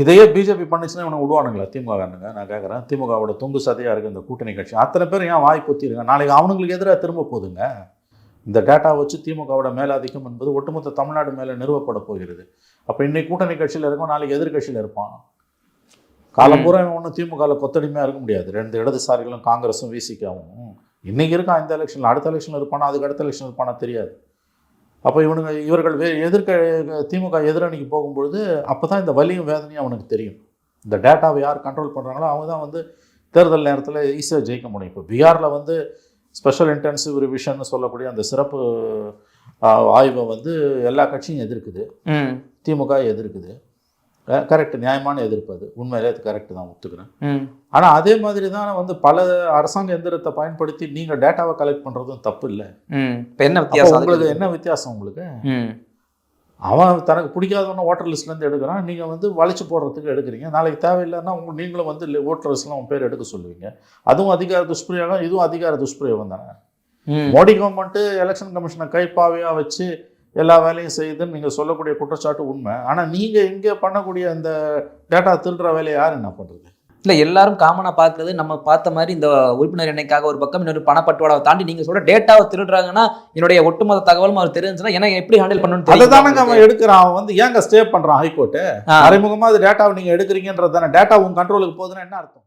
இதையே பிஜேபி பண்ணிச்சுன்னா இவனை விடுவானுங்களா திமுககாரனுங்க? நான் கேட்குறேன். திமுகவோட தொங்கு சதையாக இருக்குது இந்த கூட்டணி கட்சி. அத்தனை பேர் ஏன் வாய் பொத்திருங்க? நாளைக்கு அவனுங்களுக்கு எதிராக திரும்ப போகுதுங்க. இந்த டேட்டா வச்சு திமுகவோட மேலாதிக்கம் என்பது ஒட்டுமொத்த தமிழ்நாடு மேலே நிறுவப்பட போகிறது. அப்போ இன்னைக்கு கூட்டணி கட்சியில் இருக்கும், நாளைக்கு எதிர்கட்சியில் இருப்பான். காலம்பூரா ஒன்றும் திமுகவில் கொத்தடிமையாக இருக்க முடியாது. 2 இடதுசாரிகளும் காங்கிரஸும் விசிகாவும் இன்னைக்கு இருக்கான். இந்த எலெக்ஷனில், அடுத்த எலெக்ஷனில் இருப்பானா, அதுக்கு அடுத்த எலெக்ஷன் இருப்பானா தெரியாது. அப்போ இவர்கள் திமுக எதிரணிக்கு போகும்பொழுது அப்போ தான் இந்த வலியும் வேதனையும் அவனுக்கு தெரியும். இந்த டேட்டாவை யார் கண்ட்ரோல் பண்ணுறாங்களோ அவங்க தான் வந்து தேர்தல் நேரத்தில் ஈஸியாக ஜெயிக்க முடியும். இப்போ பீகாரில் வந்து ஸ்பெஷல் இன்டென்சிவ் ரிவிஷன் சொல்லக்கூடிய அந்த சிறப்பு ஆய்வை வந்து எல்லா கட்சியும் எதிர்க்குது, திமுக எதிர்க்குது. கரெக்ட், நியாயமான எதிர்ப்பு. அது உண்மையிலே அது கரெக்டு தான், ஒத்துக்கிறேன். ஆனால் அதே மாதிரி தான் வந்து பல அரசாங்க எந்திரத்தை பயன்படுத்தி நீங்கள் டேட்டாவை கலெக்ட் பண்ணுறதும் தப்பு இல்லை. இப்போ என்ன வித்தியாசம் உங்களுக்கு? என்ன வித்தியாசம் உங்களுக்கு? அவன் தனக்கு பிடிக்காதவன ஓட்டர் லிஸ்ட்லேருந்து எடுக்கிறான், நீங்கள் வந்து வளைச்சு போடுறதுக்கு எடுக்கிறீங்க. நாளைக்கு தேவையில்லைன்னா நீங்களும் வந்து ஓட்டர் லிஸ்ட்லாம் உன் பேர் எடுக்க சொல்லுவீங்க. அதுவும் அதிகார துஷ்பிரயோகம், இதுவும் அதிகார துஷ்பிரயோகம் தானே. மோடி கவர்மெண்ட்டு எலெக்ஷன் கமிஷனை கைப்பாவையாக வச்சு எல்லா வேலையும் செய்யுதுன்னு நீங்கள் சொல்லக்கூடிய குற்றச்சாட்டு உண்மை. ஆனால் நீங்கள் இங்கே பண்ணக்கூடிய இந்த டேட்டா திருடுற வேலையை யார் என்ன பண்ணுறது? இல்லை, எல்லாரும் காமனாக பார்க்குறது நம்ம பார்த்த மாதிரி இந்த உறுப்பினர் எண்ணிக்காக ஒரு பக்கம், இன்னொரு பணப்பட்டுவாடாவை தாண்டி நீங்கள் சொல்கிற டேட்டாவை திருடுறாங்கன்னா என்னுடைய ஒட்டுமொத்த தகவலும் அவர் தெரிஞ்சுன்னா ஏன்னா எப்படி ஹேண்டில் பண்ணணும்னு அதை தானங்க அவன் எடுக்கிறான். அவன் வந்து ஏங்க ஸ்டே பண்ணுறான் ஹைகோர்ட்டு? மறைமுகமாக அது டேட்டாவை நீங்கள் எடுக்கிறீங்கன்றது தானே. டேட்டா உங்கள் கண்ட்ரோலுக்கு போகுதுன்னா என்ன அர்த்தம்?